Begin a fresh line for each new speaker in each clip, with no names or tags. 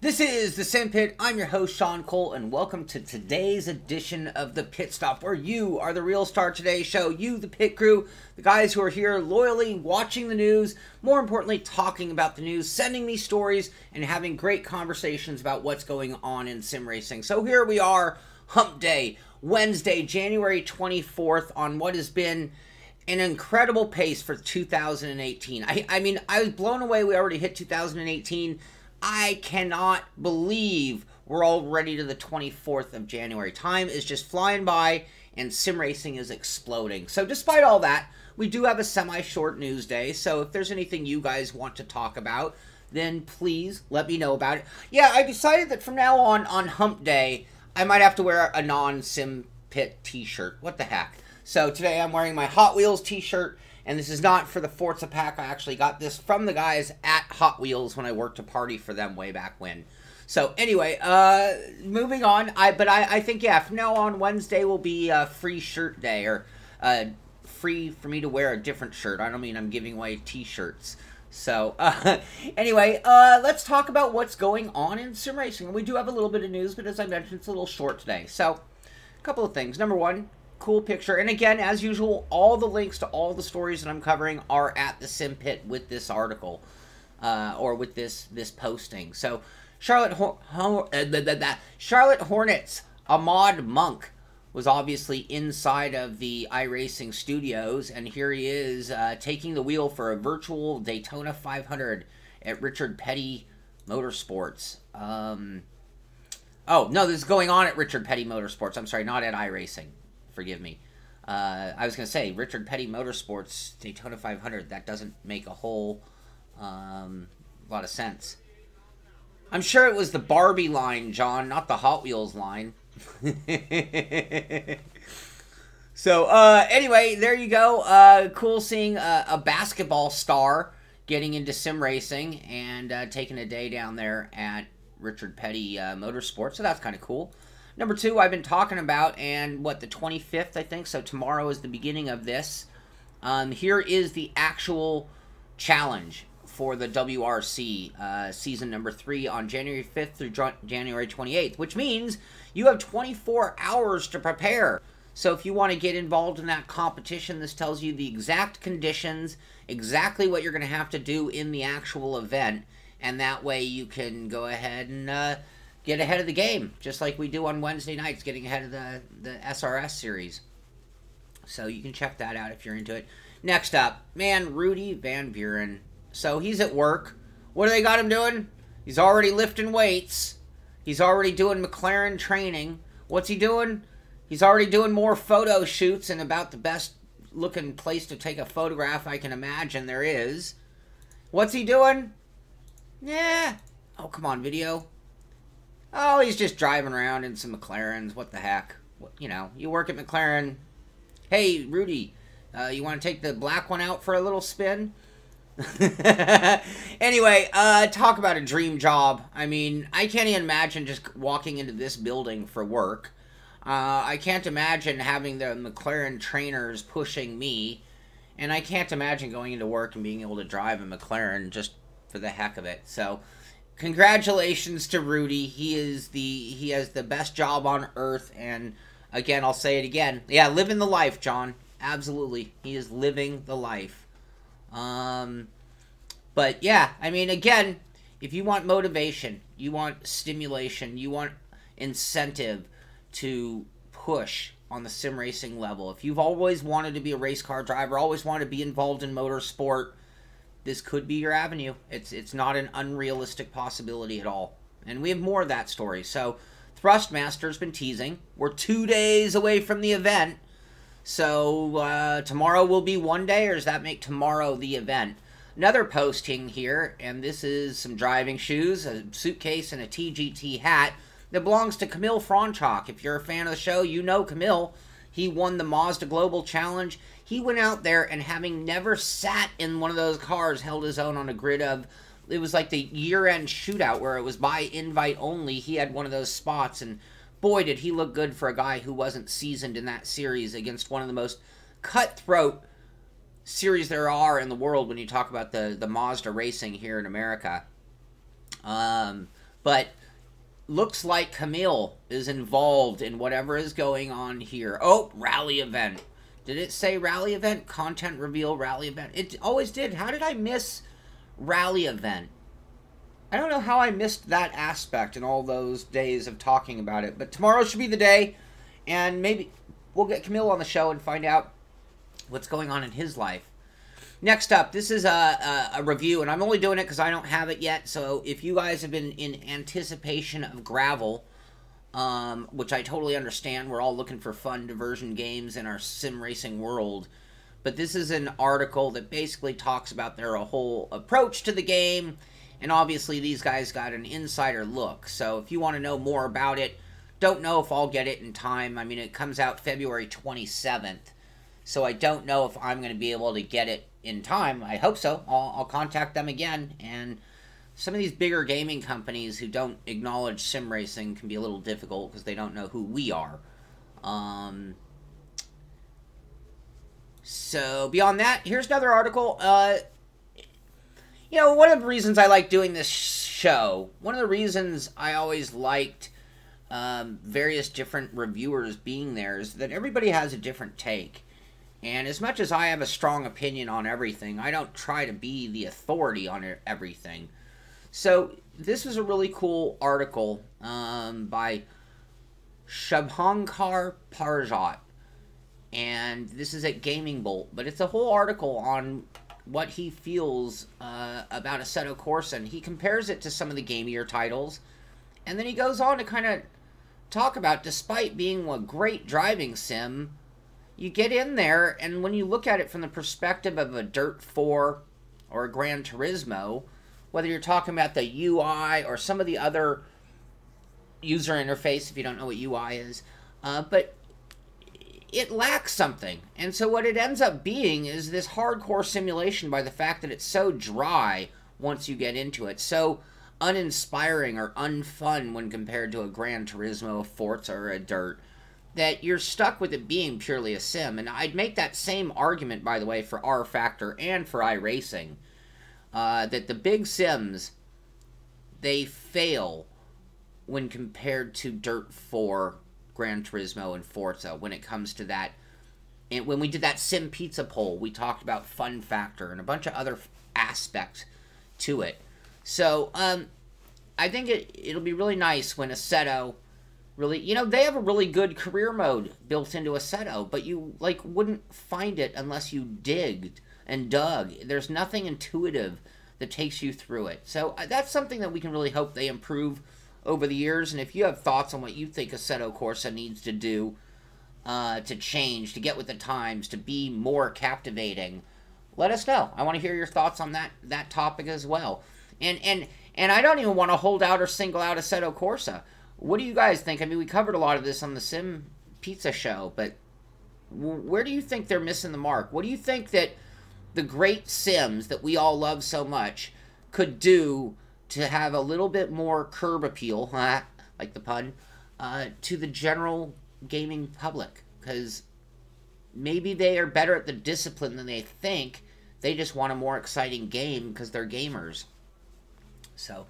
This is the Simpit. I'm your host, Sean Cole, and welcome to today's edition of the Pit Stop, where you are the real star of today's show. You, the pit crew, the guys who are here loyally watching the news, more importantly, talking about the news, sending me stories, and having great conversations about what's going on in sim racing. So here we are, Hump Day, Wednesday, January 24th, on what has been an incredible pace for 2018. I mean, I was blown away we already hit 2018. I cannot believe we're already to the 24th of January. Time is just flying by, and sim racing is exploding. So despite all that, we do have a semi-short news day. So if there's anything you guys want to talk about, then please let me know about it. Yeah, I decided that from now on Hump Day, I might have to wear a non-Simpit t-shirt. What the heck? So today I'm wearing my Hot Wheels t-shirt. And this is not for the Forza pack. I actually got this from the guys at Hot Wheels when I worked a party for them way back when. So anyway, moving on. I think, yeah, from now on, Wednesday will be a free shirt day, or free for me to wear a different shirt. I don't mean I'm giving away t-shirts. So anyway, let's talk about what's going on in sim racing. And we do have a little bit of news, but as I mentioned, it's a little short today. So a couple of things. Number one, cool picture. And again, as usual, all the links to all the stories that I'm covering are at the Simpit with this article, or with this posting. So Charlotte Hornets, Ahmad Monk, was obviously inside of the iRacing studios, and here he is taking the wheel for a virtual Daytona 500 at Richard Petty Motorsports. Oh, no, this is going on at Richard Petty Motorsports. I'm sorry, not at iRacing. Forgive me. I was going to say, Richard Petty Motorsports, Daytona 500, that doesn't make a whole lot of sense. I'm sure it was the Barbie line, John, not the Hot Wheels line. So, anyway, there you go. Cool seeing a basketball star getting into sim racing and taking a day down there at Richard Petty Motorsports, so that's kind of cool. Number two, I've been talking about, and the 25th, I think, so tomorrow is the beginning of this. Here is the actual challenge for the WRC season number 3 on January 5th through January 28th, which means you have 24 hours to prepare. So if you want to get involved in that competition, this tells you the exact conditions, exactly what you're going to have to do in the actual event, and that way you can go ahead and get ahead of the game, just like we do on Wednesday nights, getting ahead of the SRS series. So you can check that out if you're into it. Next up, man, Rudy Van Buren. So he's at work. What do they got him doing? He's already lifting weights. He's already doing McLaren training. What's he doing? He's already doing more photo shoots in about the best looking place to take a photograph I can imagine there is. What's he doing? Yeah. Oh, come on, video. Oh, he's just driving around in some McLarens. What the heck? You know, you work at McLaren. Hey, Rudy, you want to take the black one out for a little spin? Anyway, talk about a dream job. I mean, I can't even imagine just walking into this building for work. I can't imagine having the McLaren trainers pushing me. And I can't imagine going into work and being able to drive a McLaren just for the heck of it. So congratulations to Rudy. He has the best job on earth, and again, I'll say it again. Yeah, living the life, John. Absolutely. He is living the life. But yeah, I mean, again, if you want motivation, you want stimulation, you want incentive to push on the sim racing level. If you've always wanted to be a race car driver, always wanted to be involved in motorsport, this could be your avenue. It's not an unrealistic possibility at all. And we have more of that story. So, Thrustmaster's been teasing. We're 2 days away from the event. So, tomorrow will be one day, or does that make tomorrow the event? Another posting here, and this is some driving shoes, a suitcase, and a TGT hat that belongs to Camille Franchak. If you're a fan of the show, you know Camille. He won the Mazda Global Challenge. He went out there and, having never sat in one of those cars, held his own on a grid of, it was like the year-end shootout where it was by invite only. He had one of those spots, and boy, did he look good for a guy who wasn't seasoned in that series against one of the most cutthroat series there are in the world when you talk about the Mazda racing here in America. But looks like Camille is involved in whatever is going on here. Oh, rally event. Did it say rally event? Content reveal rally event? It always did. How did I miss rally event? I don't know how I missed that aspect in all those days of talking about it. But tomorrow should be the day. And maybe we'll get Camille on the show and find out what's going on in his life. Next up, this is a review, and I'm only doing it because I don't have it yet. So if you guys have been in anticipation of Gravel, which I totally understand, we're all looking for fun diversion games in our sim racing world. But this is an article that basically talks about their whole approach to the game, and obviously these guys got an insider look. So if you want to know more about it, don't know if I'll get it in time. I mean, it comes out February 27th. So I don't know if I'm going to be able to get it in time. I hope so. I'll contact them again. And some of these bigger gaming companies who don't acknowledge sim racing can be a little difficult because they don't know who we are. So beyond that, here's another article. You know, one of the reasons I like doing this show, one of the reasons I always liked various different reviewers being there is that everybody has a different take. And as much as I have a strong opinion on everything, I don't try to be the authority on everything. So this was a really cool article by Shubhankar Parjat. And this is at Gaming Bolt. But it's a whole article on what he feels about Assetto Corsa. And he compares it to some of the gamier titles. And then he goes on to kind of talk about, despite being a great driving sim, you get in there, and when you look at it from the perspective of a Dirt 4 or a Gran Turismo, whether you're talking about the UI or some of the other user interface, if you don't know what UI is, but it lacks something. And so what it ends up being is this hardcore simulation by the fact that it's so dry once you get into it, so uninspiring or unfun when compared to a Gran Turismo, a Forza, or a Dirt, that you're stuck with it being purely a sim. And I'd make that same argument, by the way, for R Factor and for iRacing, that the big sims, they fail when compared to Dirt 4, Gran Turismo, and Forza when it comes to that. And when we did that Sim Pizza poll, we talked about fun factor and a bunch of other aspects to it. So, I think it'll be really nice when Assetto really, you know, they have a really good career mode built into Assetto, but you, like, wouldn't find it unless you digged and dug. There's nothing intuitive that takes you through it. So that's something that we can really hope they improve over the years. And if you have thoughts on what you think Assetto Corsa needs to do to change, to get with the times, to be more captivating, let us know. I want to hear your thoughts on that topic as well. And I don't even want to hold out or single out Assetto Corsa. What do you guys think? I mean, we covered a lot of this on the Sim Pizza show, but where do you think they're missing the mark? What do you think that the great Sims that we all love so much could do to have a little bit more curb appeal, like the pun, to the general gaming public? Because maybe they are better at the discipline than they think. They just want a more exciting game because they're gamers. So,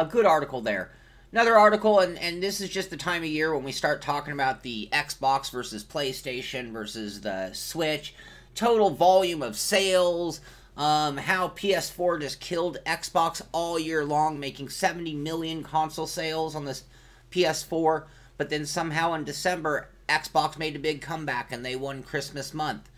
good article there. Another article, and this is just the time of year when we start talking about the Xbox versus PlayStation versus the Switch, total volume of sales, how PS4 just killed Xbox all year long, making 70 million console sales on this PS4, but then somehow in December, Xbox made a big comeback and they won Christmas month.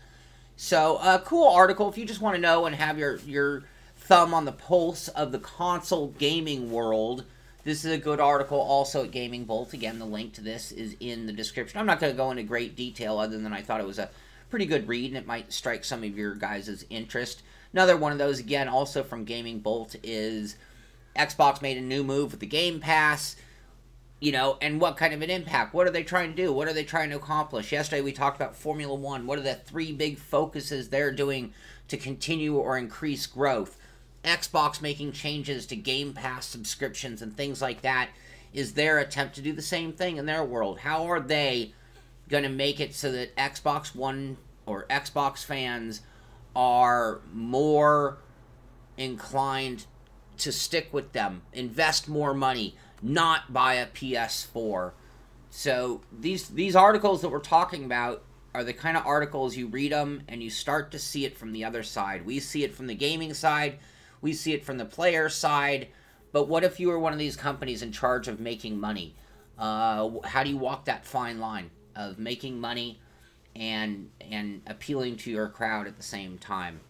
So, a cool article if you just want to know and have your thumb on the pulse of the console gaming world. This is a good article also at Gaming Bolt. Again, the link to this is in the description. I'm not going to go into great detail other than I thought it was a pretty good read, and it might strike some of your guys' interest. Another one of those, again, also from Gaming Bolt, is Xbox made a new move with the Game Pass, you know, and what kind of an impact? What are they trying to do? What are they trying to accomplish? Yesterday we talked about Formula 1. What are the 3 big focuses they're doing to continue or increase growth? Xbox making changes to Game Pass subscriptions and things like that is their attempt to do the same thing in their world. How are they going to make it so that Xbox One or Xbox fans are more inclined to stick with them, invest more money, not buy a PS4. So these articles that we're talking about are the kind of articles you read them and you start to see it from the other side. We see it from the gaming side. We see it from the player side. But what if you were one of these companies in charge of making money? How do you walk that fine line of making money and appealing to your crowd at the same time?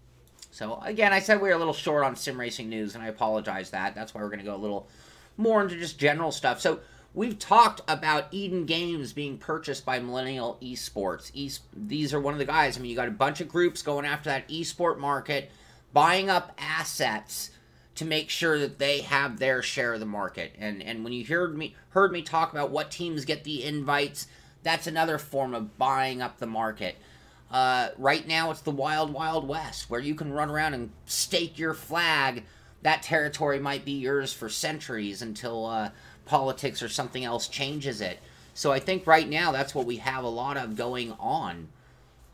So, again, I said we were a little short on sim racing news, and I apologize that. That's why we're going to go a little more into just general stuff. So, we've talked about Eden Games being purchased by Millennial Esports. These are one of the guys. I mean, you got a bunch of groups going after that esport market, buying up assets to make sure that they have their share of the market. And when you heard me talk about what teams get the invites, that's another form of buying up the market. Right now, it's the wild, wild west, where you can run around and stake your flag. That territory might be yours for centuries until politics or something else changes it. So I think right now that's what we have a lot of going on.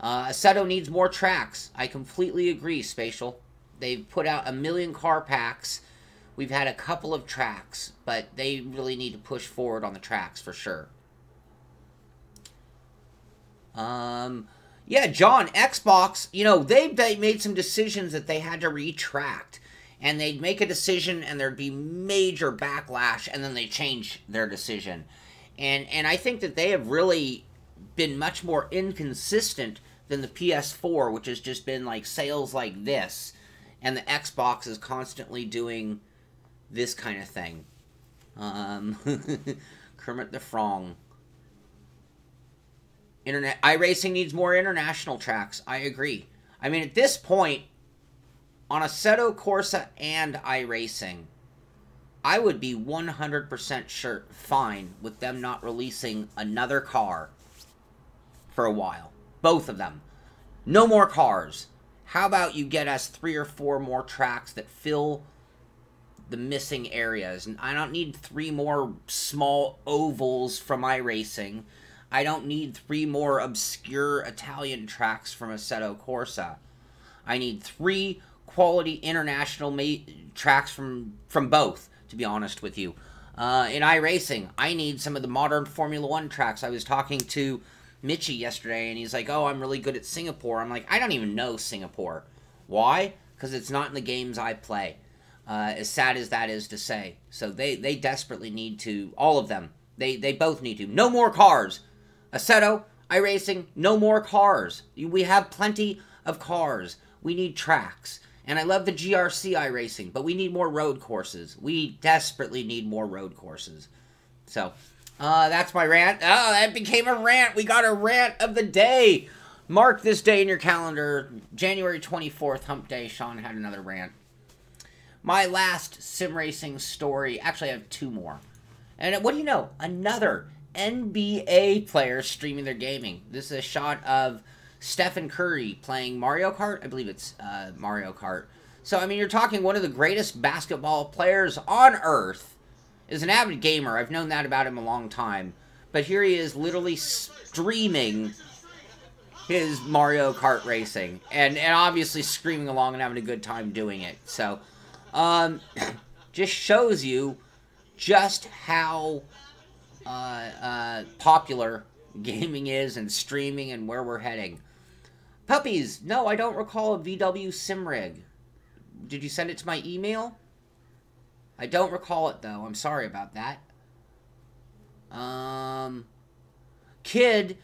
Assetto needs more tracks. I completely agree, Spatial. They've put out 1 million car packs. We've had a couple of tracks, but they really need to push forward on the tracks for sure. Yeah, John, Xbox, you know, they made some decisions that they had to retract. And they'd make a decision and there'd be major backlash and then they change their decision. And I think that they have really been much more inconsistent than the PS4, which has just been like sales like this. And the Xbox is constantly doing this kind of thing. Kermit the Frog. iRacing needs more international tracks. I agree. I mean, at this point, on Assetto Corsa and iRacing, I would be 100% sure fine with them not releasing another car for a while. Both of them. No more cars. How about you get us 3 or 4 more tracks that fill the missing areas? And I don't need 3 more small ovals from iRacing. I don't need 3 more obscure Italian tracks from Assetto Corsa. I need 3 quality international tracks from both, to be honest with you. In iRacing, I need some of the modern Formula 1 tracks. I was talking to Mitchie yesterday, and he's like, oh, I'm really good at Singapore. I'm like, I don't even know Singapore. Why? Because it's not in the games I play. As sad as that is to say. So they desperately need to, all of them, they both need to. No more cars. Assetto, iRacing, no more cars. We have plenty of cars. We need tracks. And I love the GRC iRacing, but we need more road courses. We desperately need more road courses. So, that's my rant. Oh, that became a rant. We got a rant of the day. Mark this day in your calendar. January 24th, hump day. Sean had another rant. My last sim racing story. Actually, I have 2 more. And what do you know? Another NBA player streaming their gaming. This is a shot of Stephen Curry playing Mario Kart. I believe it's Mario Kart. So, I mean, you're talking one of the greatest basketball players on Earth. Is an avid gamer. I've known that about him a long time. But here he is literally streaming his Mario Kart racing. And obviously screaming along and having a good time doing it. So, just shows you just how popular gaming is and streaming and where we're heading. Puppies, no, I don't recall a VW Simrig. Did you send it to my email? I don't recall it, though. I'm sorry about that. Kid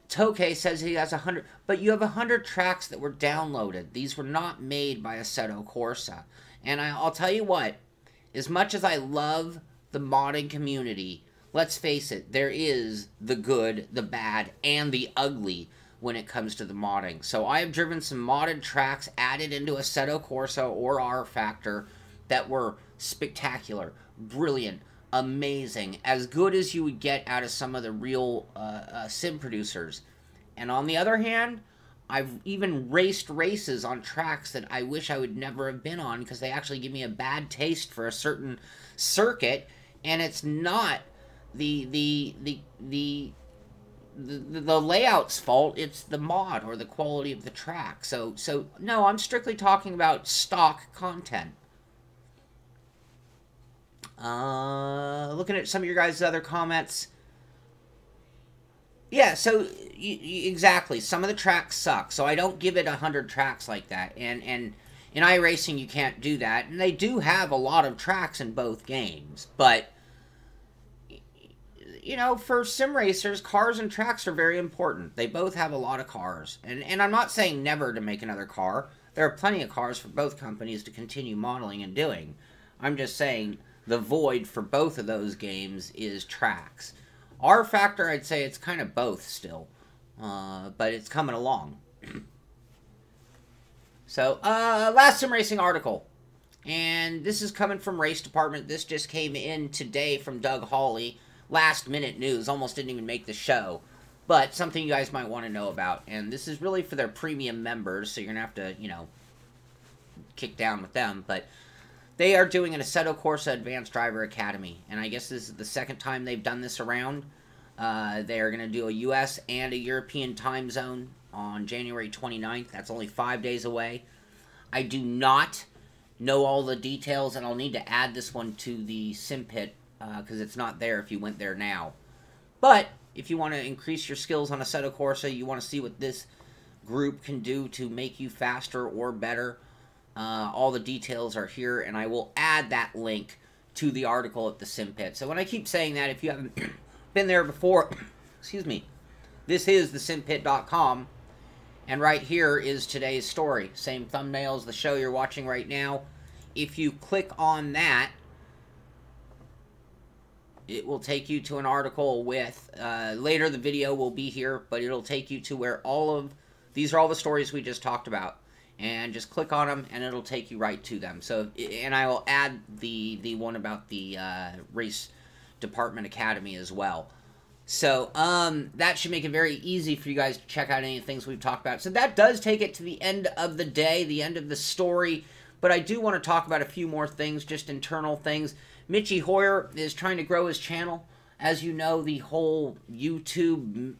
Toke says he has 100, but you have 100 tracks that were downloaded. These were not made by Assetto Corsa. And I'll tell you what, as much as I love the modding community, let's face it, there is the good, the bad, and the ugly when it comes to the modding. So I have driven some modded tracks added into Assetto Corsa or R-Factor that were spectacular, brilliant, amazing, as good as you would get out of some of the real sim producers. And on the other hand, I've even raced races on tracks that I wish I would never have been on because they actually give me a bad taste for a certain circuit, and it's not the layout's fault, it's the mod or the quality of the track. So no, I'm strictly talking about stock content. Looking at some of your guys' other comments. Yeah, so exactly. Some of the tracks suck, so I don't give it 100 tracks like that. And in iRacing, you can't do that. And they do have a lot of tracks in both games, but you know, for sim racers, cars and tracks are very important. They both have a lot of cars. And I'm not saying never to make another car. There are plenty of cars for both companies to continue modeling and doing. I'm just saying the void for both of those games is tracks. R Factor, I'd say it's kind of both still. But it's coming along. So, last sim racing article. And this is coming from Race Department. This just came in today from Doug Hawley. Last minute news, almost didn't even make the show, but something you guys might want to know about. And this is really for their premium members, so you're gonna have to, you know, kick down with them. But they are doing an Assetto Corsa Advanced Driver Academy, and I guess this is the second time they've done this around. They are gonna do a US and a European time zone on January 29th. That's only 5 days away. I do not know all the details, and I'll need to add this one to the Simpit, because it's not there if you went there now. But if you want to increase your skills on Assetto Corsa, you want to see what this group can do to make you faster or better, all the details are here, and I will add that link to the article at the Simpit. So when I keep saying that, if you haven't been there before, excuse me, this is the simpit.com, and right here is today's story. Same thumbnail as the show you're watching right now. If you click on that, it will take you to an article with, later the video will be here, but it'll take you to where these are all the stories we just talked about. And just click on them, and it'll take you right to them. So, and I will add the one about the Race Department Academy as well. So, that should make it very easy for you guys to check out any of the things we've talked about. So that does take it to the end of the day, the end of the story. But I do want to talk about a few more things, just internal things. Mitchie Hoyer is trying to grow his channel. As you know, the whole YouTube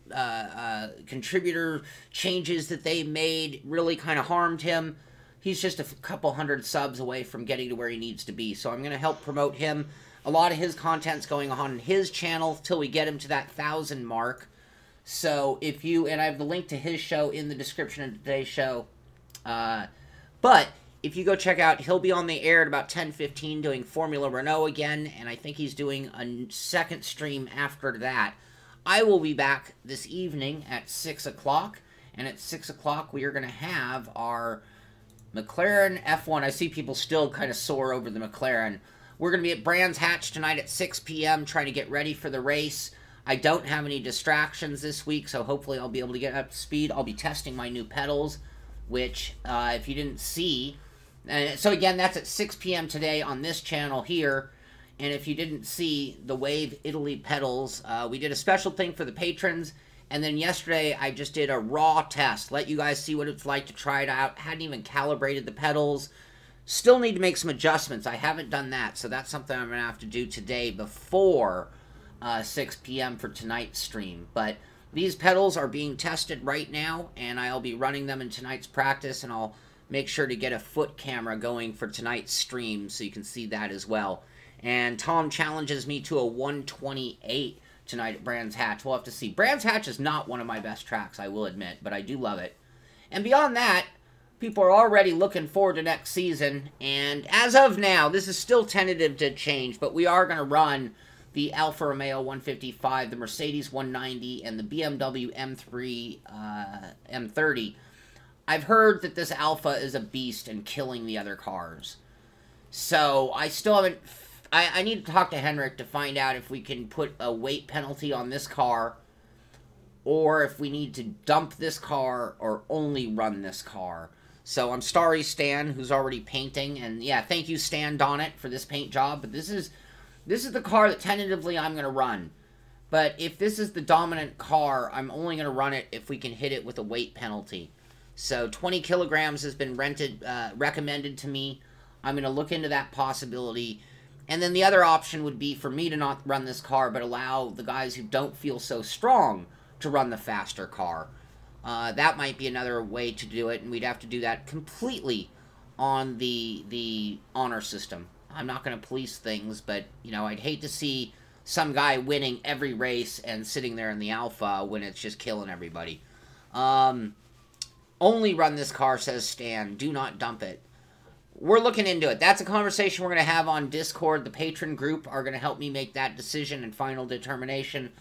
contributor changes that they made really kind of harmed him. He's just a couple hundred subs away from getting to where he needs to be. So I'm going to help promote him. A lot of his content's going on his channel till we get him to that 1,000 mark. So if you, and I have the link to his show in the description of today's show. But if you go check out, he'll be on the air at about 10:15 doing Formula Renault again, and I think he's doing a second stream after that. I will be back this evening at 6 o'clock, and at 6 o'clock we are going to have our McLaren F1. I see people still kind of sore over the McLaren. We're going to be at Brands Hatch tonight at 6 p.m. trying to get ready for the race. I don't have any distractions this week, so hopefully I'll be able to get up to speed. I'll be testing my new pedals, which, if you didn't see... so again, that's at 6 p.m. today on this channel here. And if you didn't see the Wave Italy pedals, we did a special thing for the patrons. And then yesterday, I just did a raw test. Let you guys see what it's like to try it out. Hadn't even calibrated the pedals. Still need to make some adjustments. I haven't done that. So that's something I'm going to have to do today before 6 p.m. for tonight's stream. But these pedals are being tested right now. And I'll be running them in tonight's practice. And I'll make sure to get a foot camera going for tonight's stream so you can see that as well. And Tom challenges me to a 128 tonight at Brands Hatch. We'll have to see. Brands Hatch is not one of my best tracks, I will admit, but I do love it. And beyond that, people are already looking forward to next season. And as of now, this is still tentative to change, but we are going to run the Alfa Romeo 155, the Mercedes 190, and the BMW M3, M30. I've heard that this Alpha is a beast and killing the other cars. So, I still haven't... I need to talk to Henrik to find out if we can put a weight penalty on this car, or if we need to dump this car, or only run this car. So, I'm sorry, Stan, who's already painting, and yeah, thank you, Stan Donnet, for this paint job, but this is the car that tentatively I'm going to run. But if this is the dominant car, I'm only going to run it if we can hit it with a weight penalty. So 20 kilograms has been recommended to me. I'm going to look into that possibility. And then the other option would be for me to not run this car, but allow the guys who don't feel so strong to run the faster car. That might be another way to do it, and we'd have to do that completely on the honor system. I'm not going to police things, but, you know, I'd hate to see some guy winning every race and sitting there in the alpha when it's just killing everybody. Only run this car, says Stan. Do not dump it. We're looking into it. That's a conversation we're going to have on Discord. The patron group are going to help me make that decision and final determination,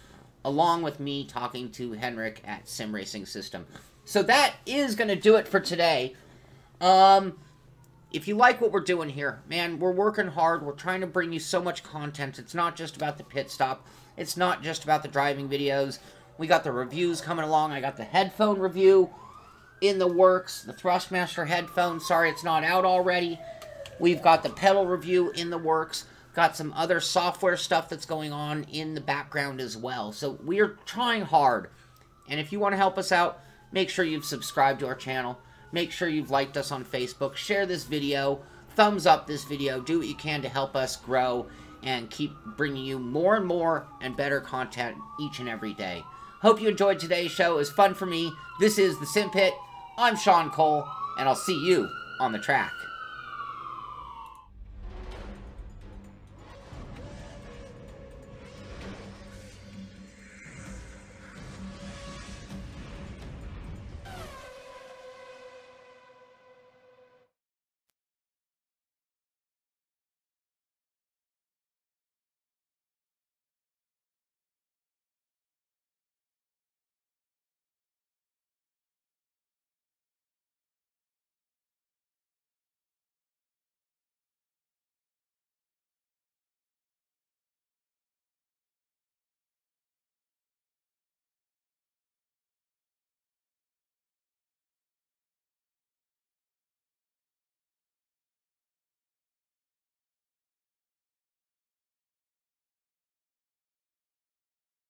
along with me talking to Henrik at Simracing System. So that is going to do it for today. If you like what we're doing here, man, we're working hard. We're trying to bring you so much content. It's not just about the pit stop. It's not just about the driving videos. We got the reviews coming along. I got the headphone review in the works. The Thrustmaster headphone. Sorry it's not out already. We've got the pedal review in the works. Got some other software stuff that's going on in the background as well. So we are trying hard. And if you want to help us out, make sure you've subscribed to our channel. Make sure you've liked us on Facebook. Share this video. Thumbs up this video. Do what you can to help us grow and keep bringing you more and more and better content each and every day. Hope you enjoyed today's show. It was fun for me. This is the Simpit. I'm Sean Cole, and I'll see you on the track.